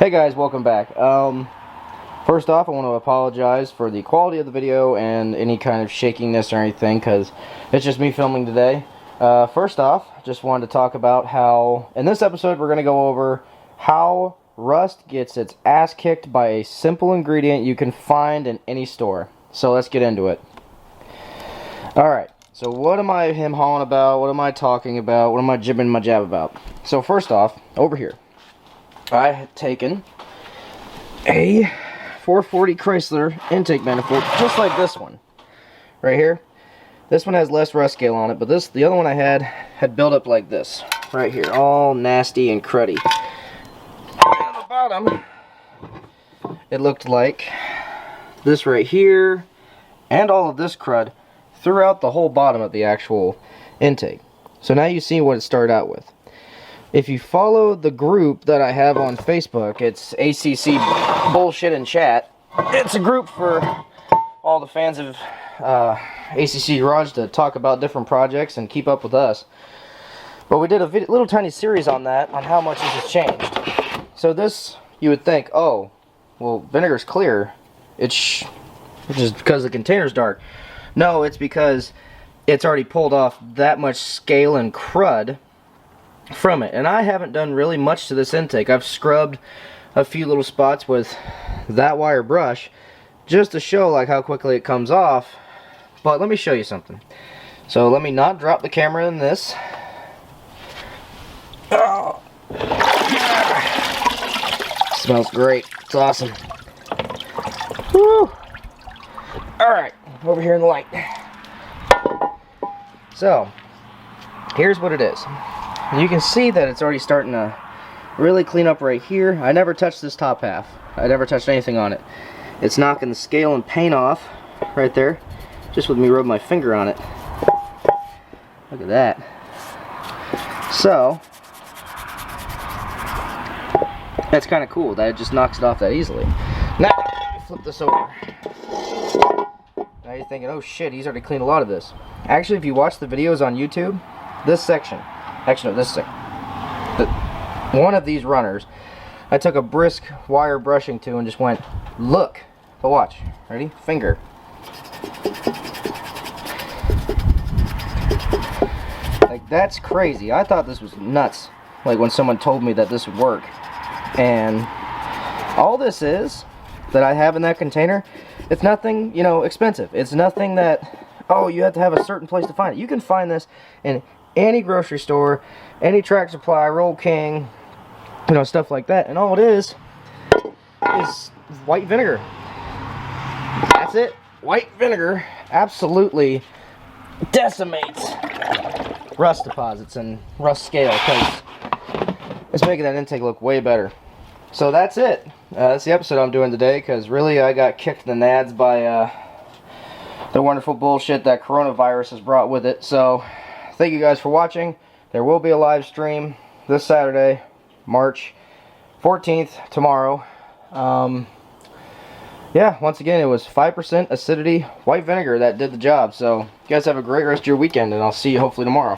Hey guys, welcome back. First off, I want to apologize for the quality of the video and any kind of shakiness or anything, because it's just me filming today. First off, just wanted to talk about how, in this episode, we're going to go over how rust gets its ass kicked by a simple ingredient you can find in any store. So let's get into it. Alright, so what am I him-hawing about? What am I talking about? What am I jibbing my jab about? So first off, over here, I had taken a 440 Chrysler intake manifold, just like this one, right here. This one has less rust scale on it, but the other one I had built up like this, right here, all nasty and cruddy. And on the bottom, it looked like this right here, and all of this crud throughout the whole bottom of the actual intake. So now you see what it started out with. If you follow the group that I have on Facebook, it's A.C.C. Bullshit and Chat. It's a group for all the fans of A.C.C. Garage to talk about different projects and keep up with us. But we did a little tiny series on that, on how much this has changed. So this, you would think, oh, well, vinegar's clear. It's just because the container's dark. No, it's because it's already pulled off that much scale and crud from it. And I haven't done really much to this intake. I've scrubbed a few little spots with that wire brush just to show like how quickly it comes off. But let me show you something. So let me not drop the camera in this. Oh. Smells great. It's awesome. Woo. Alright, over here in the light. So here's what it is. You can see that it's already starting to really clean up right here. I never touched this top half. I never touched anything on it. It's knocking the scale and paint off right there, just with me rubbing my finger on it. Look at that. So that's kind of cool that it just knocks it off that easily. Now let me flip this over. Now you're thinking, oh shit, he's already cleaned a lot of this. Actually, if you watch the videos on YouTube, this section, actually no, this section, one of these runners, I took a brisk wire brushing to and just went, look. But watch, ready? Finger. Like, that's crazy. I thought this was nuts, like when someone told me that this would work. And all this is that I have in that container, it's nothing, you know, expensive. It's nothing that, oh, you have to have a certain place to find it. You can find this in any grocery store, any Tractor Supply, Roll King, you know, stuff like that. And all it is white vinegar. That's it. White vinegar absolutely decimates rust deposits and rust scale, because it's making that intake look way better. So that's it. That's the episode I'm doing today, because really I got kicked in the nads by the wonderful bullshit that coronavirus has brought with it. So thank you guys for watching. There will be a live stream this Saturday, March 14th, tomorrow. Yeah, once again, it was 5% acidity white vinegar that did the job. So you guys have a great rest of your weekend, and I'll see you hopefully tomorrow.